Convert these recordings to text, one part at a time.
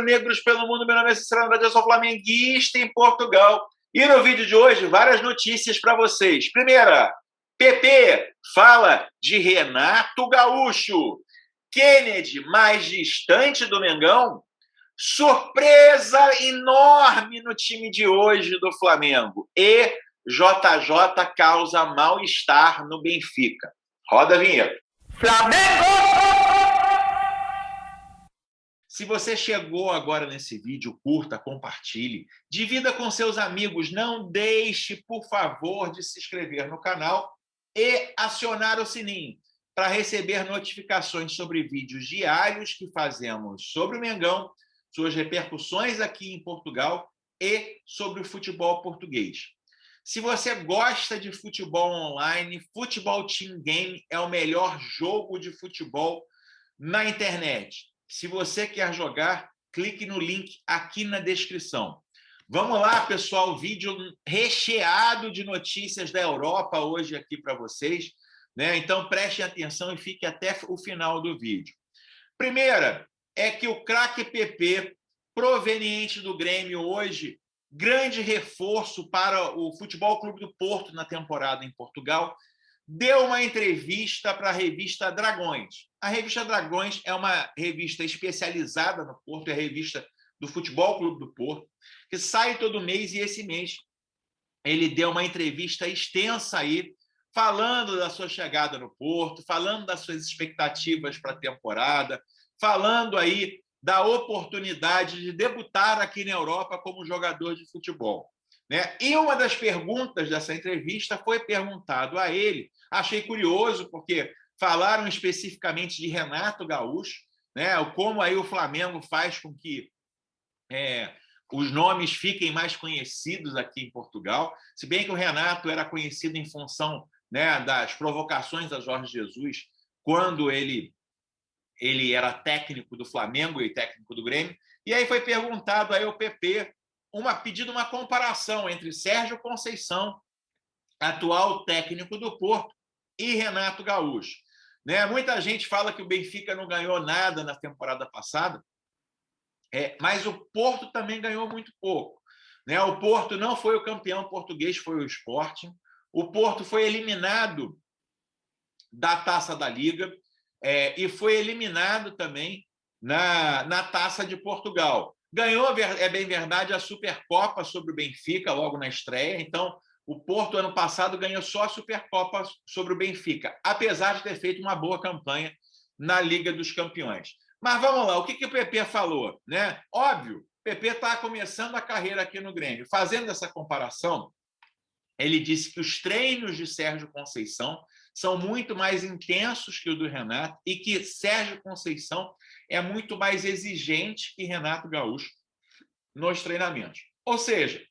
rubro-negros pelo mundo. Meu nome é Cícero Andrade, eu sou flamenguista em Portugal. E no vídeo de hoje, várias notícias para vocês. Primeira, PP fala de Renato Gaúcho. Kennedy mais distante do Mengão. Surpresa enorme no time de hoje do Flamengo. E JJ causa mal-estar no Benfica. Roda a vinheta. Flamengo! Se você chegou agora nesse vídeo, curta, compartilhe, divida com seus amigos, não deixe, por favor, de se inscrever no canal e acionar o sininho para receber notificações sobre vídeos diários que fazemos sobre o Mengão, suas repercussões aqui em Portugal e sobre o futebol português. Se você gosta de futebol online, Futebol Team Game é o melhor jogo de futebol na internet. Se você quer jogar, clique no link aqui na descrição. Vamos lá, pessoal, vídeo recheado de notícias da Europa hoje aqui para vocês, né? Então prestem atenção e fique até o final do vídeo. Primeira é que o craque PP, proveniente do Grêmio hoje, grande reforço para o Futebol Clube do Porto na temporada em Portugal, deu uma entrevista para a revista Dragões. A revista Dragões é uma revista especializada no Porto, é a revista do Futebol Clube do Porto, que sai todo mês, e esse mês ele deu uma entrevista extensa aí, falando da sua chegada no Porto, falando das suas expectativas para a temporada, falando aí da oportunidade de debutar aqui na Europa como jogador de futebol, né? E uma das perguntas dessa entrevista foi perguntado a ele, achei curioso, porque falaram especificamente de Renato Gaúcho, né? Como aí o Flamengo faz com que os nomes fiquem mais conhecidos aqui em Portugal, se bem que o Renato era conhecido em função, né, das provocações a Jorge Jesus, quando ele era técnico do Flamengo e técnico do Grêmio, e aí foi perguntado aí ao PP, pedido uma comparação entre Sérgio Conceição, atual técnico do Porto, e Renato Gaúcho. Né? Muita gente fala que o Benfica não ganhou nada na temporada passada, mas o Porto também ganhou muito pouco. Né? O Porto não foi o campeão português, foi o Sporting. O Porto foi eliminado da Taça da Liga, e foi eliminado também na Taça de Portugal. Ganhou, é bem verdade, a Supercopa sobre o Benfica logo na estreia. Então, o Porto, ano passado, ganhou só a Supercopa sobre o Benfica, apesar de ter feito uma boa campanha na Liga dos Campeões. Mas vamos lá, o que o PP falou? Né? Óbvio, o PP está começando a carreira aqui no Grêmio. Fazendo essa comparação, ele disse que os treinos de Sérgio Conceição são muito mais intensos que o do Renato e que Sérgio Conceição é muito mais exigente que Renato Gaúcho nos treinamentos. Ou seja,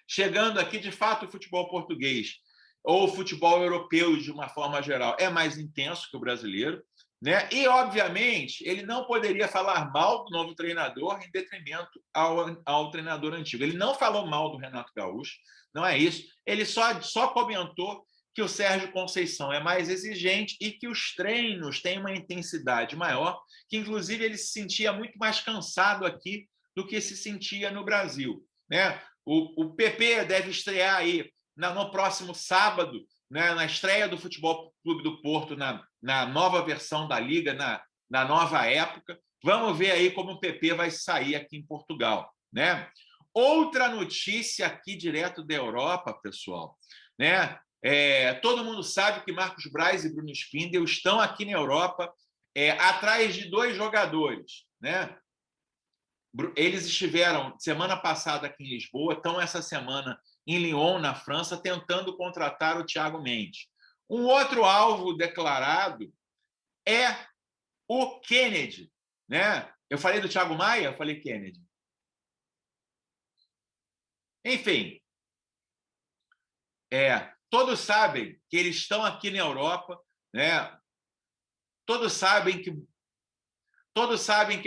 chegando aqui, de fato, o futebol português ou o futebol europeu, de uma forma geral, é mais intenso que o brasileiro, né? E, obviamente, ele não poderia falar mal do novo treinador em detrimento ao treinador antigo. Ele não falou mal do Renato Gaúcho, não é isso. Ele só comentou que o Sérgio Conceição é mais exigente e que os treinos têm uma intensidade maior, que, inclusive, ele se sentia muito mais cansado aqui do que se sentia no Brasil. Né? O PP deve estrear aí no próximo sábado, né, na estreia do Futebol Clube do Porto, na nova versão da Liga, na nova época. Vamos ver aí como o PP vai sair aqui em Portugal. Né? Outra notícia aqui direto da Europa, pessoal, né? Todo mundo sabe que Marcos Braz e Bruno Spindel estão aqui na Europa atrás de dois jogadores. Né? Eles estiveram semana passada aqui em Lisboa, estão essa semana em Lyon, na França, tentando contratar o Thiago Mendes. Um outro alvo declarado é o Kennedy. Né? Eu falei do Thiago Maia? Eu falei Kennedy. Enfim, todos sabem que eles estão aqui na Europa, né? Todos sabem que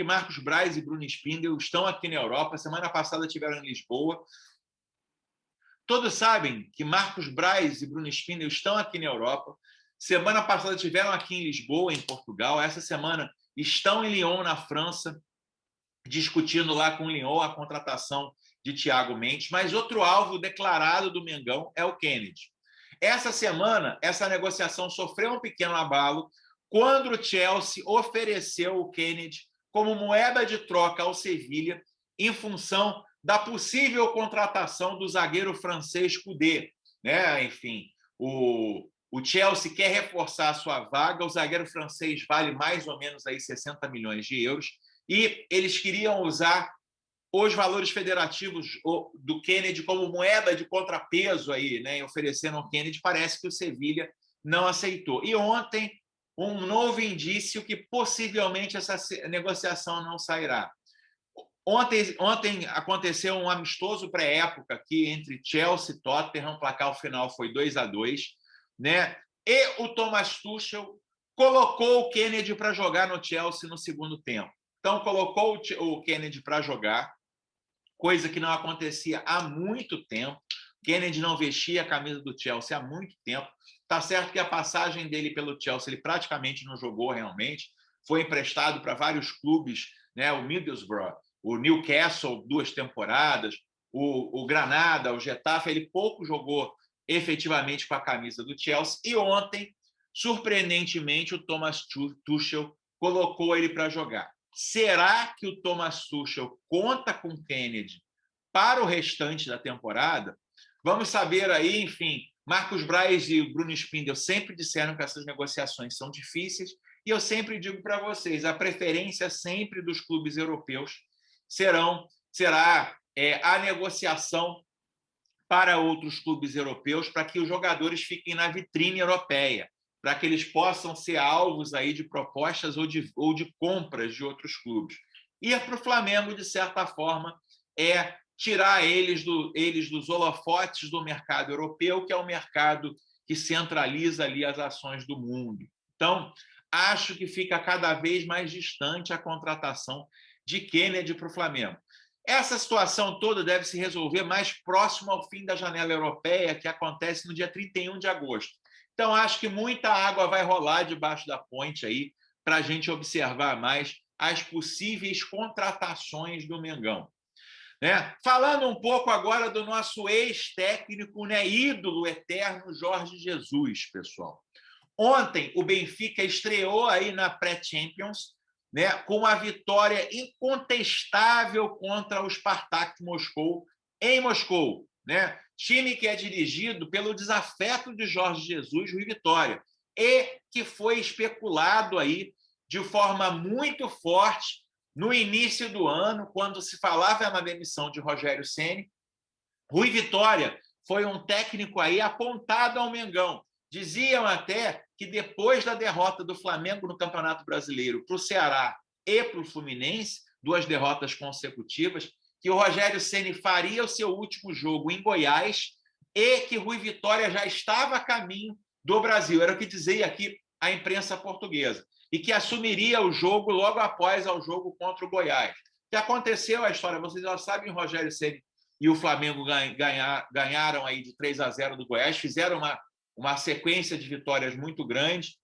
Marcos Braz e Bruno Spindel estão aqui na Europa. Semana passada estiveram em Lisboa. Todos sabem que Marcos Braz e Bruno Spindel estão aqui na Europa. Semana passada estiveram aqui em Lisboa, em Portugal. Essa semana estão em Lyon, na França. discutindo lá com o Lyon a contratação de Thiago Mendes, mas outro alvo declarado do Mengão é o Kennedy. Essa semana, essa negociação sofreu um pequeno abalo quando o Chelsea ofereceu o Kennedy como moeda de troca ao Sevilha em função da possível contratação do zagueiro francês Koundé, né? Enfim, o Chelsea quer reforçar a sua vaga, o zagueiro francês vale mais ou menos aí 60 milhões de euros, e eles queriam usar os valores federativos do Kennedy como moeda de contrapeso aí, né, oferecendo ao Kennedy. Parece que o Sevilha não aceitou. E ontem, um novo indício que possivelmente essa negociação não sairá. Ontem aconteceu um amistoso pré-época aqui entre Chelsea e Tottenham, o placar final foi 2-2, né? E o Thomas Tuchel colocou o Kennedy para jogar no Chelsea no segundo tempo. Então, colocou o Kennedy para jogar, coisa que não acontecia há muito tempo. Kennedy não vestia a camisa do Chelsea há muito tempo. Tá certo que a passagem dele pelo Chelsea, ele praticamente não jogou realmente, foi emprestado para vários clubes, né? O Middlesbrough, o Newcastle, 2 temporadas, o Granada, o Getafe, ele pouco jogou efetivamente com a camisa do Chelsea. E ontem, surpreendentemente, o Thomas Tuchel colocou ele para jogar. Será que o Thomas Tuchel conta com o Kennedy para o restante da temporada? Vamos saber aí, enfim. Marcos Braz e Bruno Spindel sempre disseram que essas negociações são difíceis, e eu sempre digo para vocês, a preferência sempre dos clubes europeus será a negociação para outros clubes europeus, para que os jogadores fiquem na vitrine europeia, para que eles possam ser alvos aí de propostas ou de compras de outros clubes. Ir para o Flamengo, de certa forma, é tirar eles dos holofotes do mercado europeu, que é o mercado que centraliza ali as ações do mundo. Então, acho que fica cada vez mais distante a contratação de Kennedy para o Flamengo. Essa situação toda deve se resolver mais próximo ao fim da janela europeia, que acontece no dia 31 de agosto. Então, acho que muita água vai rolar debaixo da ponte aí para a gente observar mais as possíveis contratações do Mengão. Né? Falando um pouco agora do nosso ex-técnico, né, ídolo eterno, Jorge Jesus, pessoal. Ontem, o Benfica estreou aí na pré-Champions, né, com a vitória incontestável contra o Spartak Moscou, em Moscou. Né? Time que é dirigido pelo desafeto de Jorge Jesus, Rui Vitória, e que foi especulado aí de forma muito forte no início do ano, quando se falava na demissão de Rogério Ceni. Rui Vitória foi um técnico aí apontado ao Mengão. Diziam até que depois da derrota do Flamengo no Campeonato Brasileiro para o Ceará e para o Fluminense, 2 derrotas consecutivas, que o Rogério Ceni faria o seu último jogo em Goiás e que Rui Vitória já estava a caminho do Brasil. Era o que dizia aqui a imprensa portuguesa. E que assumiria o jogo logo após ao jogo contra o Goiás. O que aconteceu, a história, vocês já sabem, Rogério Ceni e o Flamengo ganharam aí de 3-0 do Goiás, fizeram uma sequência de vitórias muito grande,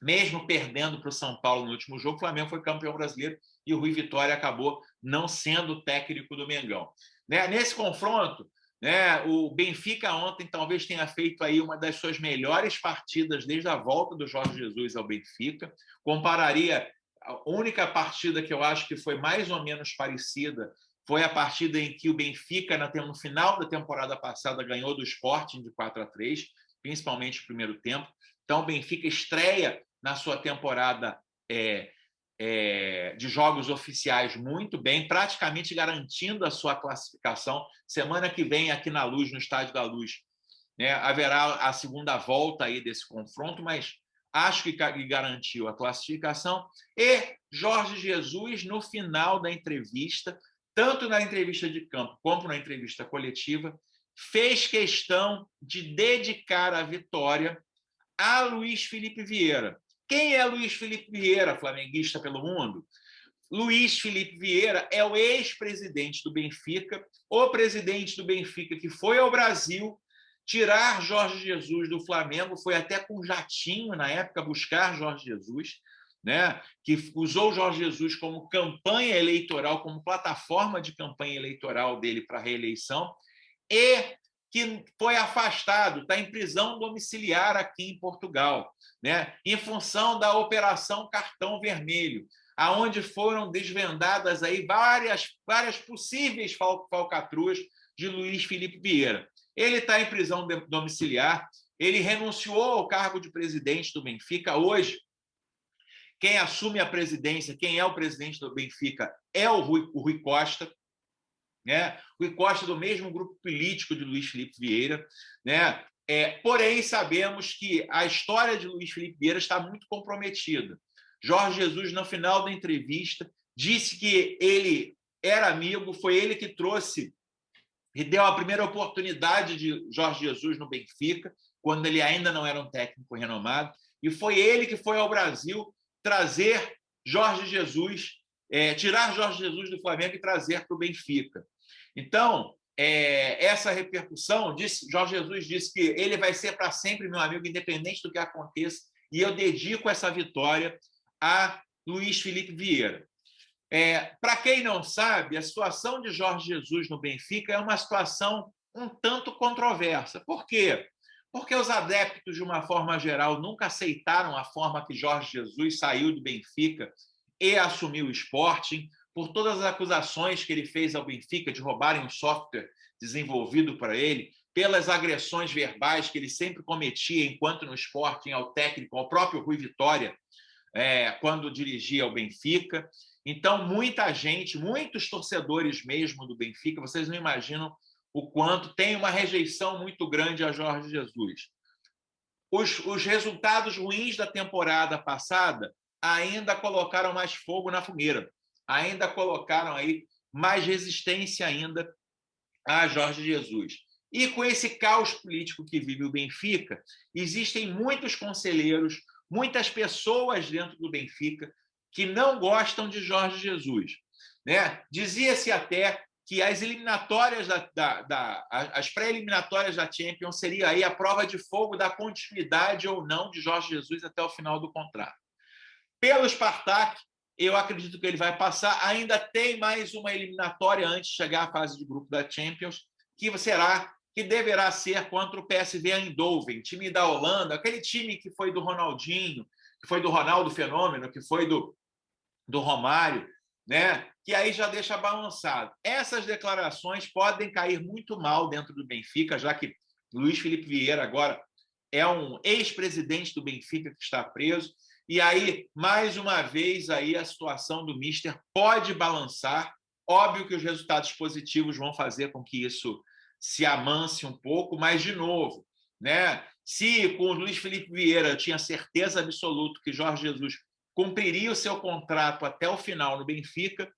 mesmo perdendo para o São Paulo no último jogo. O Flamengo foi campeão brasileiro e o Rui Vitória acabou não sendo técnico do Mengão. Né? Nesse confronto, né, o Benfica ontem talvez tenha feito aí uma das suas melhores partidas desde a volta do Jorge Jesus ao Benfica. Compararia, a única partida que eu acho que foi mais ou menos parecida foi a partida em que o Benfica, no final da temporada passada, ganhou do Sporting de 4-3, principalmente no primeiro tempo. Então, o Benfica estreia na sua temporada de jogos oficiais muito bem, praticamente garantindo a sua classificação. Semana que vem, aqui na Luz, no Estádio da Luz, né, haverá a segunda volta aí desse confronto, mas acho que garantiu a classificação. E Jorge Jesus, no final da entrevista, tanto na entrevista de campo como na entrevista coletiva, fez questão de dedicar a vitória a Luiz Felipe Vieira. Quem é Luiz Felipe Vieira, flamenguista pelo mundo? Luiz Felipe Vieira é o ex-presidente do Benfica, o presidente do Benfica que foi ao Brasil tirar Jorge Jesus do Flamengo, foi até com jatinho na época buscar Jorge Jesus, né, que usou o Jorge Jesus como campanha eleitoral, como plataforma de campanha eleitoral dele para a reeleição, e que foi afastado, está em prisão domiciliar aqui em Portugal, né, em função da Operação Cartão Vermelho, aonde foram desvendadas aí várias possíveis falcatruas de Luís Filipe Vieira. Ele está em prisão domiciliar, ele renunciou ao cargo de presidente do Benfica. Hoje, quem assume a presidência, quem é o presidente do Benfica, é o Rui Costa, né? Rui Costa, do mesmo grupo político de Luís Filipe Vieira, né? Porém, sabemos que a história de Luís Filipe Vieira está muito comprometida. Jorge Jesus, no final da entrevista, disse que ele era amigo, foi ele que trouxe e deu a primeira oportunidade de Jorge Jesus no Benfica, quando ele ainda não era um técnico renomado, e foi ele que foi ao Brasil trazer Jorge Jesus, tirar Jorge Jesus do Flamengo e trazer para o Benfica. Então, essa repercussão, Jorge Jesus disse que ele vai ser para sempre meu amigo, independente do que aconteça, e eu dedico essa vitória a Luís Filipe Vieira. Para quem não sabe, a situação de Jorge Jesus no Benfica é uma situação um tanto controversa. Por quê? Porque os adeptos, de uma forma geral, nunca aceitaram a forma que Jorge Jesus saiu do Benfica e assumiu o Sporting, por todas as acusações que ele fez ao Benfica de roubarem um software desenvolvido para ele, pelas agressões verbais que ele sempre cometia enquanto no Sporting ao técnico, ao próprio Rui Vitória, quando dirigia o Benfica. Então, muita gente, muitos torcedores mesmo do Benfica, vocês não imaginam o quanto tem uma rejeição muito grande a Jorge Jesus. Os resultados ruins da temporada passada ainda colocaram mais fogo na fogueira, ainda colocaram aí mais resistência ainda a Jorge Jesus. E com esse caos político que vive o Benfica, existem muitos conselheiros, muitas pessoas dentro do Benfica que não gostam de Jorge Jesus, né? Dizia-se até que as eliminatórias as pré-eliminatórias da Champions seria aí a prova de fogo da continuidade ou não de Jorge Jesus até o final do contrato. Pelo Spartak, eu acredito que ele vai passar. Ainda tem mais uma eliminatória antes de chegar à fase de grupo da Champions, que deverá ser contra o PSV Eindhoven, time da Holanda, aquele time que foi do Ronaldinho, que foi do Ronaldo Fenômeno, que foi do Romário, né? Que aí já deixa balançado. Essas declarações podem cair muito mal dentro do Benfica, já que Luís Filipe Vieira agora é um ex-presidente do Benfica que está preso, e aí, mais uma vez, aí a situação do Mister pode balançar. Óbvio que os resultados positivos vão fazer com que isso se amance um pouco, mas, de novo, né? Se com o Luís Filipe Vieira eu tinha certeza absoluta que Jorge Jesus cumpriria o seu contrato até o final no Benfica,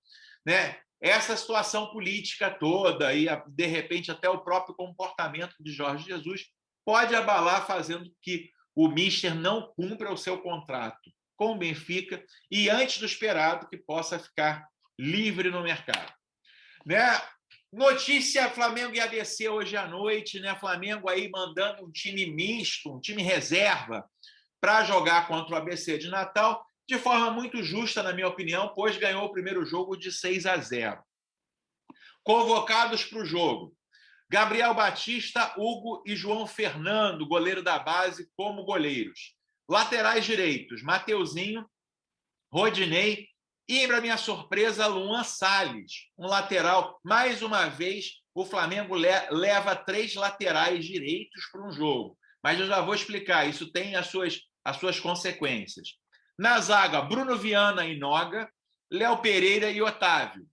né? Essa situação política toda e, de repente, até o próprio comportamento de Jorge Jesus pode abalar, fazendo que o Mister não cumpra o seu contrato com o Benfica e, antes do esperado, que possa ficar livre no mercado. Né? Notícia: Flamengo e ABC hoje à noite, né? Flamengo aí mandando um time misto, um time reserva, para jogar contra o ABC de Natal, de forma muito justa, na minha opinião, pois ganhou o primeiro jogo de 6-0. Convocados para o jogo: Gabriel Batista, Hugo e João Fernando, goleiro da base, como goleiros. Laterais direitos: Mateuzinho, Rodinei e, para minha surpresa, Luan Salles, um lateral. Mais uma vez, o Flamengo leva 3 laterais direitos para um jogo. Mas eu já vou explicar, isso tem as suas consequências. Na zaga, Bruno Viana e Noga, Léo Pereira e Otávio.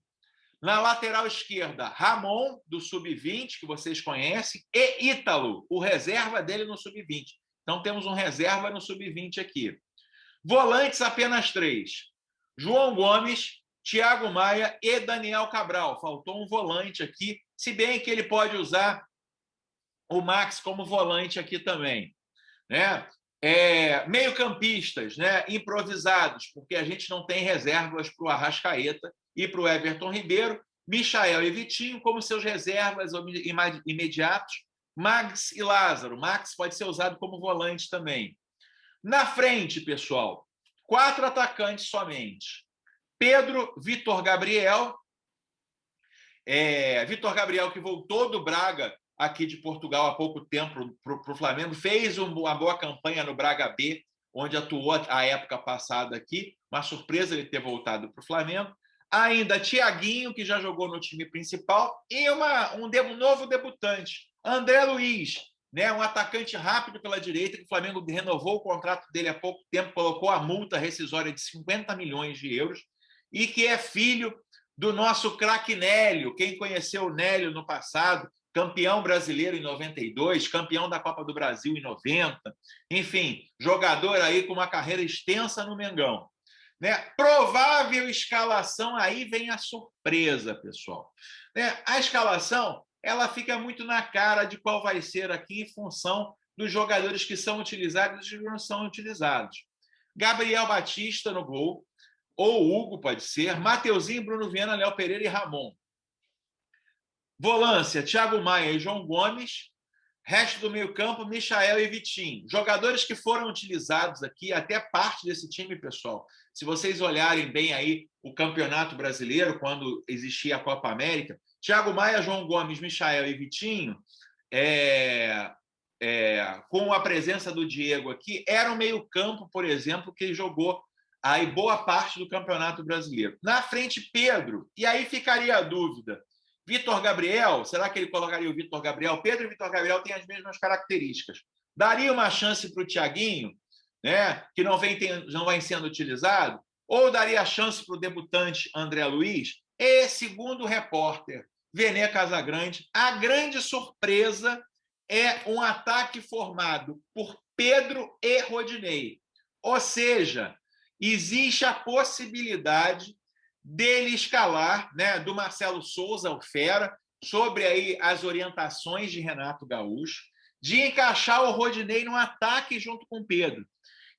Na lateral esquerda, Ramon, do Sub-20, que vocês conhecem, e Ítalo, o reserva dele no Sub-20. Então, temos um reserva no Sub-20 aqui. Volantes, apenas 3. João Gomes, Thiago Maia e Daniel Cabral. Faltou um volante aqui, se bem que ele pode usar o Max como volante aqui também. Né? Meio-campistas, né? Improvisados, porque a gente não tem reservas para o Arrascaeta e para o Everton Ribeiro. Michael e Vitinho como seus reservas imediatos. Max e Lázaro. Max pode ser usado como volante também. Na frente, pessoal, 4 atacantes somente. Pedro, Vitor Gabriel. Vitor Gabriel, que voltou do Braga aqui de Portugal há pouco tempo para o Flamengo, fez uma boa campanha no Braga B, onde atuou a época passada aqui. Uma surpresa ele ter voltado para o Flamengo. Ainda Thiaguinho, que já jogou no time principal, e um novo debutante, André Luiz, né, um atacante rápido pela direita, que o Flamengo renovou o contrato dele há pouco tempo, colocou a multa rescisória de 50 milhões de euros, e que é filho do nosso craque Nélio. Quem conheceu o Nélio no passado, campeão brasileiro em 92, campeão da Copa do Brasil em 90, enfim, jogador aí com uma carreira extensa no Mengão. Né? Provável escalação, aí vem a surpresa, pessoal. Né? A escalação ela fica muito na cara de qual vai ser aqui em função dos jogadores que são utilizados e que não são utilizados. Gabriel Batista no gol, ou Hugo pode ser, Mateuzinho, Bruno Viana, Léo Pereira e Ramon. Volância, Thiago Maia e João Gomes. Resto do meio-campo, Michael e Vitinho. Jogadores que foram utilizados aqui, até parte desse time, pessoal. Se vocês olharem bem aí o Campeonato Brasileiro, quando existia a Copa América, Thiago Maia, João Gomes, Michael e Vitinho, com a presença do Diego aqui, era o meio-campo, por exemplo, que jogou aí boa parte do Campeonato Brasileiro. Na frente, Pedro. E aí ficaria a dúvida. Vitor Gabriel, será que ele colocaria o Vitor Gabriel? Pedro e Vitor Gabriel têm as mesmas características. Daria uma chance para o Thiaguinho, né, que não vem sendo utilizado? Ou daria a chance para o debutante André Luiz? E, segundo o repórter Vene Casagrande, a grande surpresa é um ataque formado por Pedro e Rodinei. Ou seja, existe a possibilidade dele escalar, né, do Marcelo Souza, o Fera, sobre aí as orientações de Renato Gaúcho, de encaixar o Rodinei no ataque junto com o Pedro.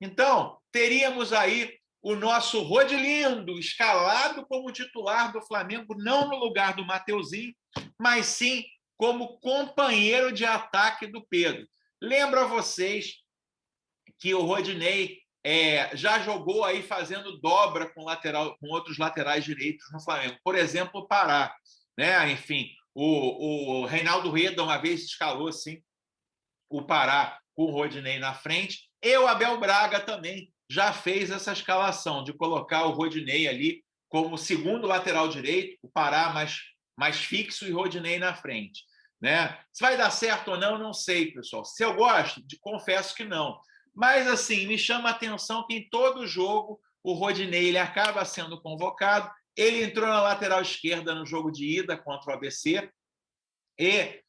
Então, teríamos aí o nosso Rodilindo escalado como titular do Flamengo, não no lugar do Mateuzinho, mas sim como companheiro de ataque do Pedro. Lembro a vocês que o Rodinei já jogou aí fazendo dobra com outros laterais direitos no Flamengo. Por exemplo, o Pará. Né? Enfim, o Reinaldo Rueda uma vez escalou assim, o Pará com o Rodinei na frente. E o Abel Braga também já fez essa escalação de colocar o Rodinei ali como segundo lateral direito, o Pará mais fixo e o Rodinei na frente. Né? Se vai dar certo ou não, não sei, pessoal. Se eu gosto, confesso que não. Mas, assim, me chama a atenção que em todo jogo o Rodinei ele acaba sendo convocado. Ele entrou na lateral esquerda no jogo de ida contra o ABC e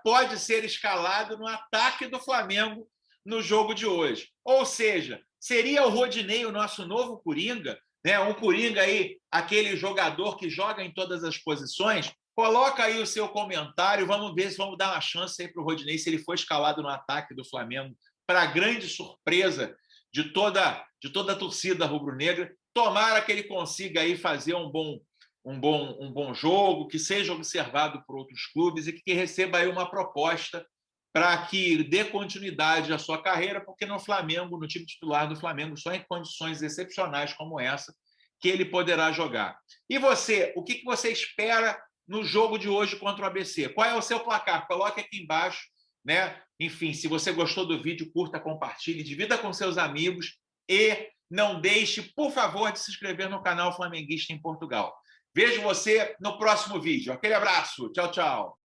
pode ser escalado no ataque do Flamengo no jogo de hoje. Ou seja, seria o Rodinei o nosso novo Coringa, né? Um Coringa aí, aquele jogador que joga em todas as posições. Coloca aí o seu comentário, vamos ver se vamos dar uma chance aí para o Rodinei, se ele for escalado no ataque do Flamengo, para a grande surpresa de toda a torcida rubro-negra. Tomara que ele consiga aí fazer um bom jogo, que seja observado por outros clubes e que receba aí uma proposta para que dê continuidade à sua carreira, porque no Flamengo, no time titular do Flamengo, só em condições excepcionais como essa que ele poderá jogar. E você, o que você espera no jogo de hoje contra o ABC? Qual é o seu placar? Coloque aqui embaixo, né? Enfim, se você gostou do vídeo, curta, compartilhe, divida com seus amigos e não deixe, por favor, de se inscrever no canal Flamenguista em Portugal. Vejo você no próximo vídeo. Aquele abraço. Tchau, tchau.